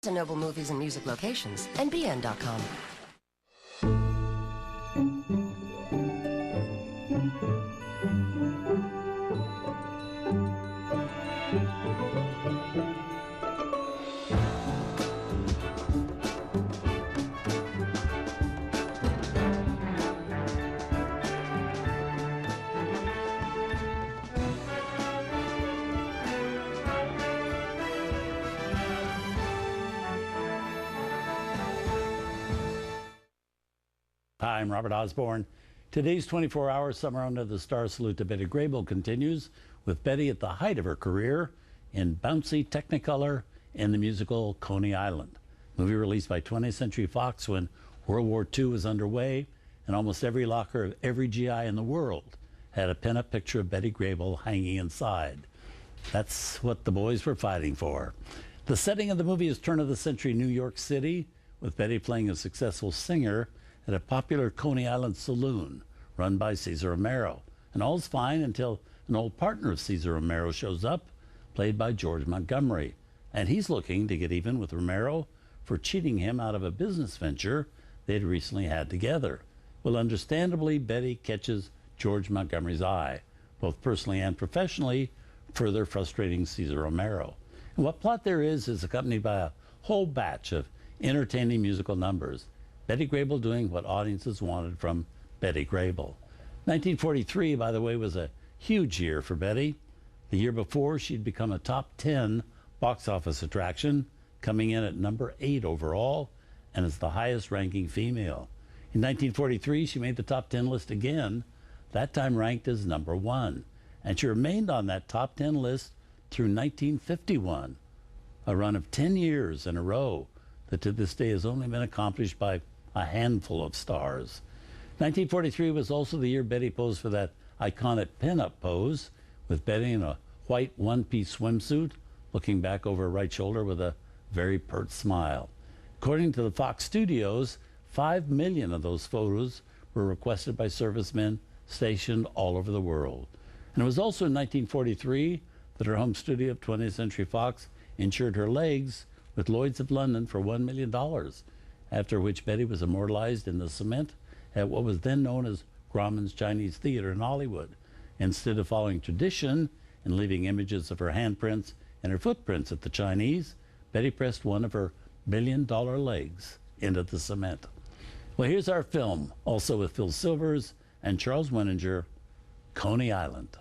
to Noble Movies and Music Locations and BN.com. Hi, I'm Robert Osborne. Today's 24-hour Summer Under the Stars salute to Betty Grable continues with Betty at the height of her career in bouncy Technicolor in the musical Coney Island. Movie released by 20th Century Fox when World War II was underway, and almost every locker of every GI in the world had a pin-up picture of Betty Grable hanging inside. That's what the boys were fighting for. The setting of the movie is turn-of-the-century New York City, with Betty playing a successful singer at a popular Coney Island saloon run by Cesar Romero. And all's fine until an old partner of Cesar Romero shows up, played by George Montgomery. And he's looking to get even with Romero for cheating him out of a business venture they'd recently had together. Well, understandably, Betty catches George Montgomery's eye, both personally and professionally, further frustrating Cesar Romero. And what plot there is accompanied by a whole batch of entertaining musical numbers. Betty Grable doing what audiences wanted from Betty Grable. 1943, by the way, was a huge year for Betty. The year before, she'd become a top 10 box office attraction, coming in at number 8 overall, and as the highest ranking female. In 1943, she made the top 10 list again, that time ranked as number 1. And she remained on that top 10 list through 1951, a run of 10 years in a row that to this day has only been accomplished by a handful of stars. 1943 was also the year Betty posed for that iconic pin-up pose, with Betty in a white one-piece swimsuit, looking back over her right shoulder with a very pert smile. According to the Fox Studios, 5 million of those photos were requested by servicemen stationed all over the world. And it was also in 1943 that her home studio of 20th Century Fox insured her legs with Lloyd's of London for $1 million, after which Betty was immortalized in the cement at what was then known as Grauman's Chinese Theater in Hollywood. Instead of following tradition and leaving images of her handprints and her footprints at the Chinese, Betty pressed one of her billion-dollar legs into the cement. Well, here's our film, also with Phil Silvers and Charles Winninger, Coney Island.